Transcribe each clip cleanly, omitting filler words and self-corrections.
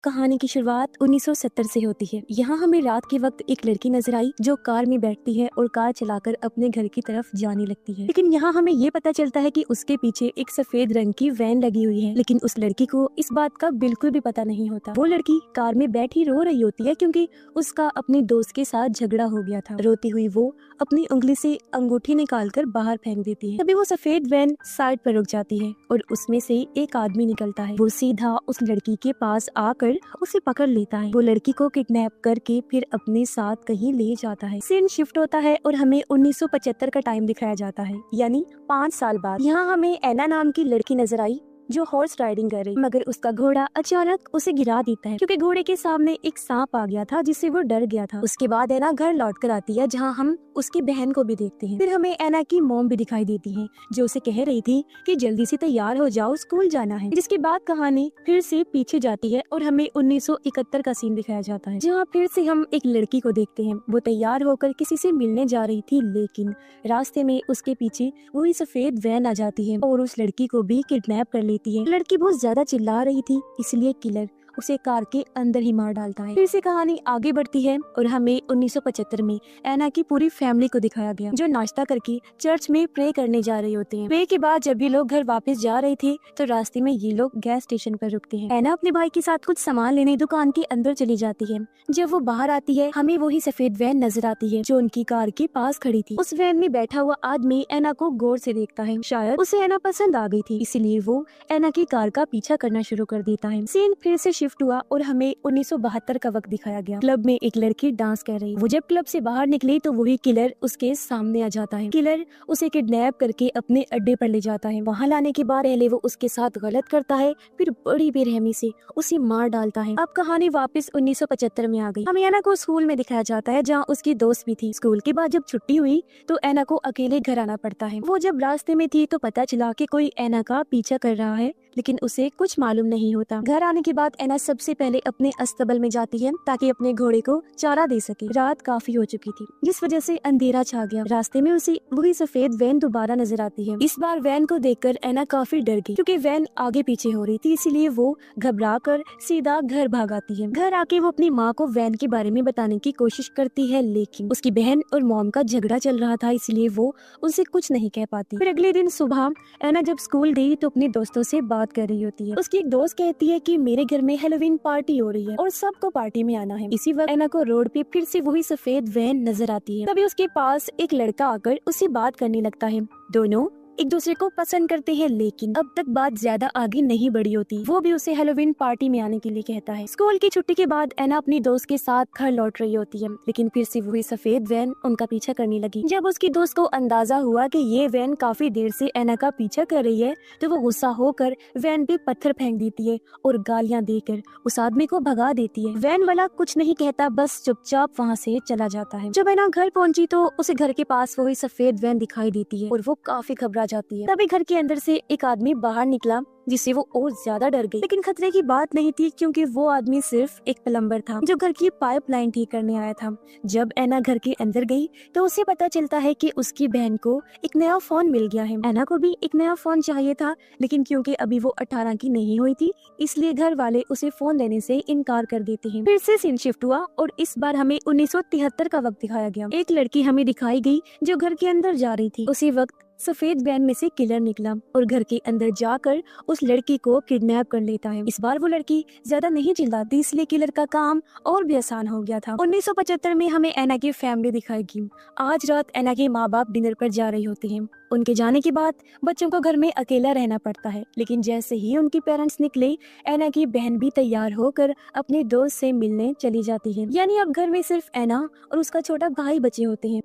कहानी की शुरुआत 1970 से होती है। यहाँ हमें रात के वक्त एक लड़की नजर आई जो कार में बैठती है और कार चलाकर अपने घर की तरफ जाने लगती है। लेकिन यहाँ हमें ये पता चलता है कि उसके पीछे एक सफेद रंग की वैन लगी हुई है, लेकिन उस लड़की को इस बात का बिल्कुल भी पता नहीं होता। वो लड़की कार में बैठी रो रही होती है क्योंकि उसका अपने दोस्त के साथ झगड़ा हो गया था। रोती हुई वो अपनी उंगली से अंगूठी निकालकर बाहर फेंक देती है। तभी वो सफेद वैन साइड पर रुक जाती है और उसमें से एक आदमी निकलता है। वो सीधा उस लड़की के पास आकर उसे पकड़ लेता है। वो लड़की को किडनैप करके फिर अपने साथ कहीं ले जाता है। सीन शिफ्ट होता है और हमें 1975 का टाइम दिखाया जाता है, यानी 5 साल बाद। यहाँ हमें एना नाम की लड़की नजर आई जो हॉर्स राइडिंग कर रही, मगर उसका घोड़ा अचानक उसे गिरा देता है क्योंकि घोड़े के सामने एक सांप आ गया था जिससे वो डर गया था। उसके बाद एना घर लौट कर आती है जहाँ हम उसकी बहन को भी देखते हैं। फिर हमें एना की मॉम भी दिखाई देती है जो उसे कह रही थी कि जल्दी से तैयार हो जाओ, स्कूल जाना है। जिसके बाद कहानी फिर से पीछे जाती है और हमें 1971 का सीन दिखाया जाता है जहाँ फिर से हम एक लड़की को देखते हैं। वो तैयार होकर किसी से मिलने जा रही थी, लेकिन रास्ते में उसके पीछे वही सफेद वैन आ जाती है और उस लड़की को भी किडनैप कर लेती है। लड़की बहुत ज्यादा चिल्ला रही थी, इसलिए किलर उसे कार के अंदर ही मार डालता है। फिर से कहानी आगे बढ़ती है और हमें 1975 में एना की पूरी फैमिली को दिखाया गया जो नाश्ता करके चर्च में प्रे करने जा रहे होते हैं। प्रे के बाद जब ये लोग घर वापस जा रहे थे तो रास्ते में ये लोग गैस स्टेशन पर रुकते हैं। एना अपने भाई के साथ कुछ सामान लेने दुकान के अंदर चली जाती है। जब वो बाहर आती है हमें वही सफेद वैन नजर आती है जो उनकी कार के पास खड़ी थी। उस वैन में बैठा हुआ आदमी एना को गौर से देखता है। शायद उसे एना पसंद आ गई थी, इसलिए वो एना की कार का पीछा करना शुरू कर देता है। सीन फिर से शिफ्ट हुआ और हमें 1972 का वक्त दिखाया गया। क्लब में एक लड़की डांस कर रही। वो जब क्लब से बाहर निकली तो वही किलर उसके सामने आ जाता है। किलर उसे किडनैप करके अपने अड्डे पर ले जाता है। वहाँ लाने के बाद पहले वो उसके साथ गलत करता है, फिर बड़ी बेरहमी से उसे मार डालता है। अब कहानी वापस 1975 में आ गई। हमें एना को स्कूल में दिखाया जाता है जहाँ उसकी दोस्त भी थी। स्कूल के बाद जब छुट्टी हुई तो एना को अकेले घर आना पड़ता है। वो जब रास्ते में थी तो पता चला कि कोई एना का पीछा कर रहा है, लेकिन उसे कुछ मालूम नहीं होता। घर आने के बाद एना सबसे पहले अपने अस्तबल में जाती है ताकि अपने घोड़े को चारा दे सके। रात काफी हो चुकी थी जिस वजह से अंधेरा छा गया। रास्ते में उसे वही सफेद वैन दोबारा नजर आती है। इस बार वैन को देखकर एना काफी डर गई क्योंकि वैन आगे पीछे हो रही थी, इसीलिए वो घबरा कर सीधा घर भाग आती है। घर आके वो अपनी माँ को वैन के बारे में बताने की कोशिश करती है, लेकिन उसकी बहन और मॉम का झगड़ा चल रहा था, इसलिए वो उनसे कुछ नहीं कह पाती। फिर अगले दिन सुबह एना जब स्कूल गई तो अपने दोस्तों से बात कर रही होती है। उसकी एक दोस्त कहती है कि मेरे घर में हैलोवीन पार्टी हो रही है और सबको पार्टी में आना है। इसी वक्त एना को रोड पे फिर से वही सफेद वैन नजर आती है। तभी उसके पास एक लड़का आकर उससे बात करने लगता है। दोनों एक दूसरे को पसंद करते हैं, लेकिन अब तक बात ज्यादा आगे नहीं बढ़ी होती। वो भी उसे हैलोवीन पार्टी में आने के लिए कहता है। स्कूल की छुट्टी के बाद एना अपनी दोस्त के साथ घर लौट रही होती है, लेकिन फिर से वही सफेद वैन उनका पीछा करने लगी। जब उसकी दोस्त को अंदाजा हुआ कि ये वैन काफी देर से एना का पीछा कर रही है तो वो गुस्सा होकर वैन पे पत्थर फेंक देती है और गालियाँ देकर उस आदमी को भगा देती है। वैन वाला कुछ नहीं कहता, बस चुपचाप वहाँ से चला जाता है। जब एना घर पहुंची तो उसे घर के पास वही सफेद वैन दिखाई देती है और वो काफी घबरा जाती है। तभी घर के अंदर से एक आदमी बाहर निकला जिससे वो और ज्यादा डर गई, लेकिन खतरे की बात नहीं थी क्योंकि वो आदमी सिर्फ एक प्लम्बर था जो घर की पाइपलाइन ठीक करने आया था। जब एना घर के अंदर गई तो उसे पता चलता है कि उसकी बहन को एक नया फोन मिल गया है। एना को भी एक नया फोन चाहिए था, लेकिन क्योंकि अभी वो 18 की नहीं हुई थी, इसलिए घर वाले उसे फोन लेने से इनकार कर देते हैं। फिर से सीन शिफ्ट हुआ और इस बार हमें 1973 का वक्त दिखाया गया। एक लड़की हमें दिखाई गई जो घर के अंदर जा रही थी। उसी वक्त सफेद वैन में से किलर निकला और घर के अंदर जाकर उस लड़की को किडनैप कर लेता है। इस बार वो लड़की ज्यादा नहीं चिल्लाती, इसलिए किलर का काम और भी आसान हो गया था। 1975 में हमें एना की फैमिली दिखाएगी। आज रात एना के माँ बाप डिनर पर जा रहे होते हैं। उनके जाने के बाद बच्चों को घर में अकेला रहना पड़ता है, लेकिन जैसे ही उनके पेरेंट्स निकले एना की बहन भी तैयार होकर अपने दोस्त से मिलने चली जाती है। यानी अब घर में सिर्फ एना और उसका छोटा भाई बचे होते हैं।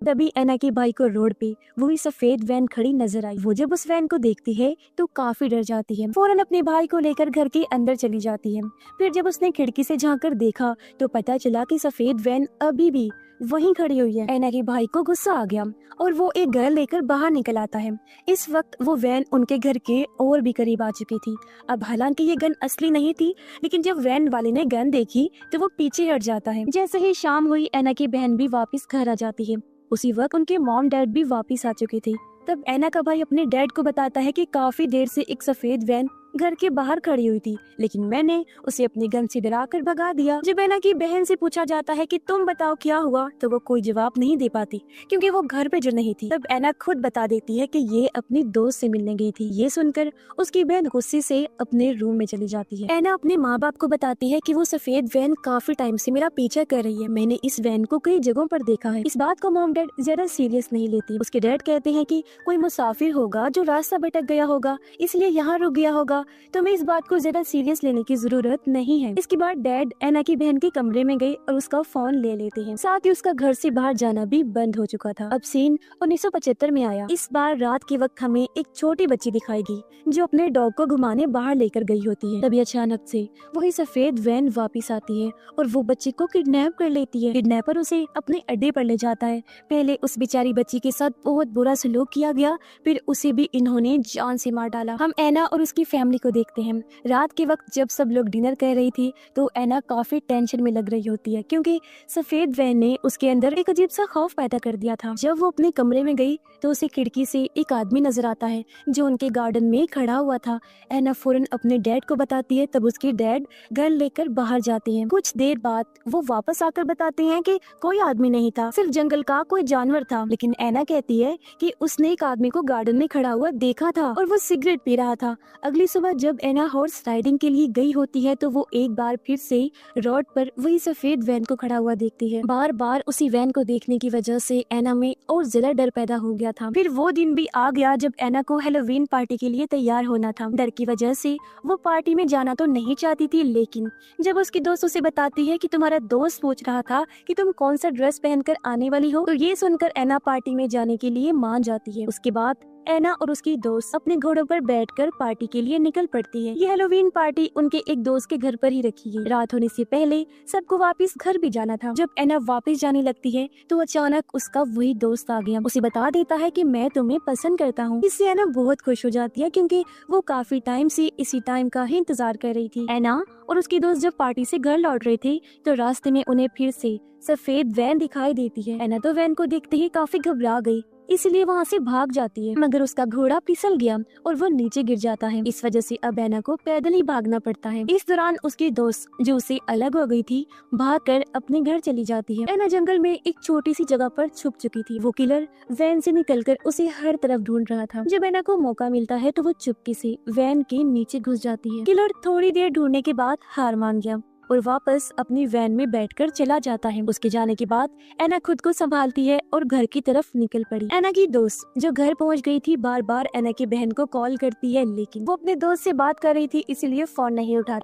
तभी एना के भाई को रोड पे वही सफेद वैन खड़ी नजर आई। वो जब उस वैन को देखती है तो काफी डर जाती है। फौरन अपने भाई को लेकर घर के अंदर चली जाती है। फिर जब उसने खिड़की से झांककर देखा तो पता चला कि सफेद वैन अभी भी वहीं खड़ी हुई है। एना के भाई को गुस्सा आ गया और वो एक गन लेकर बाहर निकल आता है। इस वक्त वो वैन उनके घर के और भी करीब आ चुकी थी। अब हालांकि ये गन असली नहीं थी, लेकिन जब वैन वाले ने गन देखी तो वो पीछे हट जाता है। जैसे ही शाम हुई एना की बहन भी वापस घर आ जाती है। उसी वक्त उनके मॉम डैड भी वापस आ चुके थे। तब एना का भाई अपने डैड को बताता है कि काफी देर से एक सफेद वैन घर के बाहर खड़ी हुई थी, लेकिन मैंने उसे अपनी गन से डराकर भगा दिया। जब एना की बहन से पूछा जाता है कि तुम बताओ क्या हुआ, तो वो कोई जवाब नहीं दे पाती क्योंकि वो घर पे जो नहीं थी। तब एना खुद बता देती है कि ये अपनी दोस्त से मिलने गई थी। ये सुनकर उसकी बहन गुस्से से अपने रूम में चली जाती है। एना अपने माँ बाप को बताती है कि वो सफेद वैन काफी टाइम से मेरा पीछा कर रही है, मैंने इस वैन को कई जगहों पर देखा है। इस बात को मॉम डैड ज्यादा सीरियस नहीं लेती। उसके डैड कहते हैं कि कोई मुसाफिर होगा जो रास्ता भटक गया होगा, इसलिए यहाँ रुक गया होगा, तुम्हें इस बात को ज्यादा सीरियस लेने की जरूरत नहीं है। इसके बाद डैड एना की बहन के कमरे में गए और उसका फोन ले लेते हैं। साथ ही उसका घर से बाहर जाना भी बंद हो चुका था। अब सीन 1975 में आया। इस बार रात के वक्त हमें एक छोटी बच्ची दिखाई दी जो अपने डॉग को घुमाने बाहर लेकर गई होती है। तभी अचानक से वही सफेद वैन वापस आती है और वो बच्ची को किडनैप कर लेती है। किडनैपर उसे अपने अड्डे पर ले जाता है। पहले उस बेचारी बच्ची के साथ बहुत बुरा सलूक किया गया, फिर उसे भी इन्होंने जान से मार डाला। हम एना और उसकी फैमिली को देखते हैं। रात के वक्त जब सब लोग डिनर कर रही थी तो एना काफी टेंशन में लग रही होती है क्योंकि सफेद वैन ने उसके अंदर एक अजीब सा खौफ पैदा कर दिया था। जब वो अपने कमरे में गई तो उसे खिड़की से एक आदमी नजर आता है जो उनके गार्डन में खड़ा हुआ था। एना फौरन अपने डैड को बताती है। तब उसके डैड गन लेकर बाहर जाते हैं। कुछ देर बाद वो वापस आकर बताते हैं कि कोई आदमी नहीं था, सिर्फ जंगल का कोई जानवर था। लेकिन एना कहती है कि उसने एक आदमी को गार्डन में खड़ा हुआ देखा था और वो सिगरेट पी रहा था। अगली सुबह जब एना हॉर्स राइडिंग के लिए गई होती है तो वो एक बार फिर से रोड पर वही सफेद वैन को खड़ा हुआ देखती है। बार बार उसी वैन को देखने की वजह से एना में और ज्यादा डर पैदा हो गया था। फिर वो दिन भी आ गया जब एना को हैलोवीन पार्टी के लिए तैयार होना था। डर की वजह से वो पार्टी में जाना तो नहीं चाहती थी, लेकिन जब उसकी दोस्त उसे बताती है कि तुम्हारा दोस्त पूछ रहा था कि तुम कौन सा ड्रेस पहनकर आने वाली हो, तो ये सुनकर एना पार्टी में जाने के लिए मान जाती है। उसके बाद एना और उसकी दोस्त अपने घोड़ों पर बैठकर पार्टी के लिए निकल पड़ती है। ये हैलोवीन पार्टी उनके एक दोस्त के घर पर ही रखी गई। रात होने से पहले सबको वापस घर भी जाना था। जब एना वापस जाने लगती है तो अचानक उसका वही दोस्त आ गया। उसे बता देता है कि मैं तुम्हें पसंद करता हूँ। इससे एना बहुत खुश हो जाती है क्योंकि वो काफी टाइम से इसी टाइम का ही इंतजार कर रही थी। एना और उसकी दोस्त जब पार्टी से घर लौट रहे थे तो रास्ते में उन्हें फिर से सफेद वैन दिखाई देती है। एना तो वैन को देखते ही काफी घबरा गई, इसलिए वहाँ से भाग जाती है, मगर उसका घोड़ा फिसल गया और वो नीचे गिर जाता है। इस वजह से अब एना को पैदल ही भागना पड़ता है। इस दौरान उसकी दोस्त जो उसे अलग हो गई थी भागकर अपने घर चली जाती है। एना जंगल में एक छोटी सी जगह पर छुप चुकी थी। वो किलर वैन से निकलकर उसे हर तरफ ढूंढ रहा था। जब एना को मौका मिलता है तो वो चुपके से वैन के नीचे घुस जाती है। किलर थोड़ी देर ढूंढने के बाद हार मान गया और वापस अपनी वैन में बैठकर चला जाता है। उसके जाने के बाद एना खुद को संभालती है और घर की तरफ निकल पड़ी। एना की दोस्त जो घर पहुंच गई थी बार बार एना की बहन को कॉल करती है, लेकिन वो अपने दोस्त से बात कर रही थी इसलिए फोन नहीं उठा।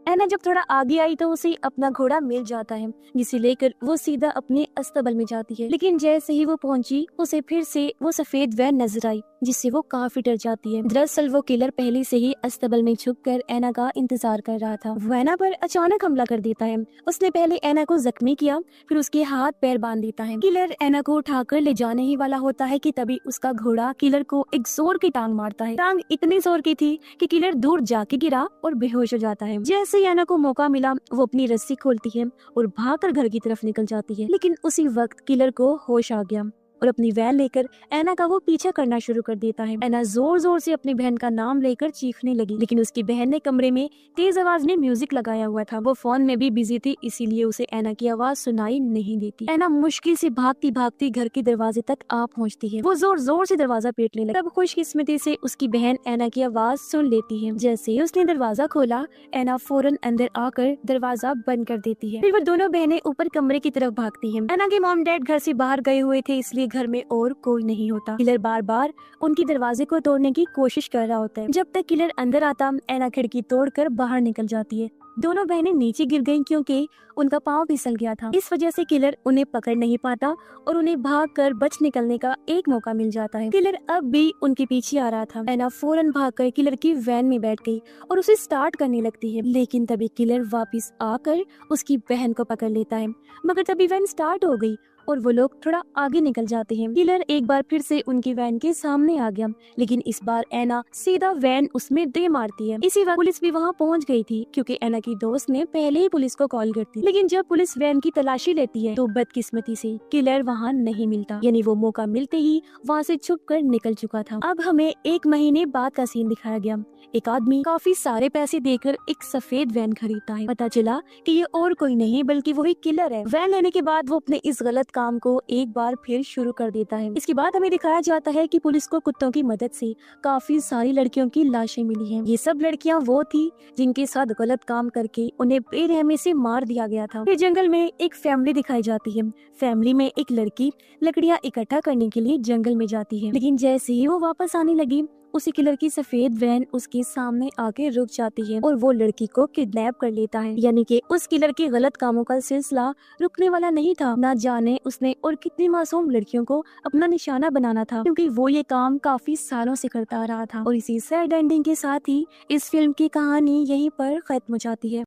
एना जब थोड़ा आगे आई तो उसे अपना घोड़ा मिल जाता है, जिसे लेकर वो सीधा अपने अस्तबल में जाती है। लेकिन जैसे ही वो पहुंची उसे फिर से वो सफेद वैन नजर आई, जिससे वो काफी डर जाती है। दरअसल वो किलर पहले से ही अस्तबल में छुपकर एना का इंतजार कर रहा था। वो एना पर अचानक हमला कर देता है। उसने पहले एना को जख्मी किया, फिर उसके हाथ पैर बांध देता है। किलर एना को उठाकर ले जाने ही वाला होता है कि तभी उसका घोड़ा किलर को एक जोर की टांग मारता है। टांग इतनी जोर की थी कि किलर दूर जाके गिरा और बेहोश हो जाता है। जैसे ही एना को मौका मिला वो अपनी रस्सी खोलती है और भागकर घर की तरफ निकल जाती है। लेकिन उसी वक्त किलर को होश आ गया और अपनी वैन लेकर एना का वो पीछा करना शुरू कर देता है। एना जोर जोर से अपनी बहन का नाम लेकर चीखने लगी, लेकिन उसकी बहन ने कमरे में तेज आवाज में म्यूजिक लगाया हुआ था। वो फोन में भी बिजी थी, इसीलिए उसे एना की आवाज सुनाई नहीं देती। एना मुश्किल से भागती भागती घर के दरवाजे तक आ पहुंचती है। वो जोर जोर से दरवाजा पीटने लगी। तब खुशकिस्मती से उसकी बहन एना की आवाज सुन लेती है। जैसे ही उसने दरवाजा खोला एना फौरन अंदर आकर दरवाजा बंद कर देती है। फिर वो दोनों बहनें ऊपर कमरे की तरफ भागती है। एना के मॉम डैड घर से बाहर गए हुए थे, इसलिए घर में और कोई नहीं होता। किलर बार बार उनकी दरवाजे को तोड़ने की कोशिश कर रहा होता है। जब तक किलर अंदर आता एना खिड़की तोड़कर बाहर निकल जाती है। दोनों बहनें नीचे गिर गईं क्योंकि उनका पाँव फिसल गया था। इस वजह से किलर उन्हें पकड़ नहीं पाता और उन्हें भागकर बच निकलने का एक मौका मिल जाता है। किलर अब भी उनके पीछे आ रहा था। एना फौरन भागकर किलर की वैन में बैठ गई और उसे स्टार्ट करने लगती है, लेकिन तभी किलर वापस आकर उसकी बहन को पकड़ लेता है। मगर तभी वैन स्टार्ट हो गई और वो लोग थोड़ा आगे निकल जाते हैं। किलर एक बार फिर से उनकी वैन के सामने आ गया, लेकिन इस बार एना सीधा वैन उसमें दे मारती है। इसी वक्त पुलिस भी वहाँ पहुँच गई थी क्योंकि एना की दोस्त ने पहले ही पुलिस को कॉल कर दी। लेकिन जब पुलिस वैन की तलाशी लेती है तो बदकिस्मती से किलर वहाँ नहीं मिलता, यानी वो मौका मिलते ही वहाँ से छुप कर निकल चुका था। अब हमें 1 महीने बाद का सीन दिखाया गया। एक आदमी काफी सारे पैसे देकर एक सफेद वैन खरीदता है। पता चला कि ये और कोई नहीं बल्कि वही किलर है। वैन लेने के बाद वो अपने इस गलत काम को एक बार फिर शुरू कर देता है। इसके बाद हमें दिखाया जाता है कि पुलिस को कुत्तों की मदद से काफी सारी लड़कियों की लाशें मिली हैं। ये सब लड़कियां वो थी जिनके साथ गलत काम करके उन्हें बेरहमी से मार दिया गया था। फिर जंगल में एक फैमिली दिखाई जाती है। फैमिली में एक लड़की लकड़ियां इकट्ठा करने के लिए जंगल में जाती है, लेकिन जैसे ही वो वापस आने लगी उसी किलर की सफेद वैन उसके सामने आके रुक जाती है और वो लड़की को किडनैप कर लेता है। यानी कि उस किलर के गलत कामों का सिलसिला रुकने वाला नहीं था। ना जाने उसने और कितनी मासूम लड़कियों को अपना निशाना बनाना था, क्योंकि वो ये काम काफी सालों से करता आ रहा था। और इसी सैड एंडिंग के साथ ही इस फिल्म की कहानी यहीं पर खत्म हो जाती है।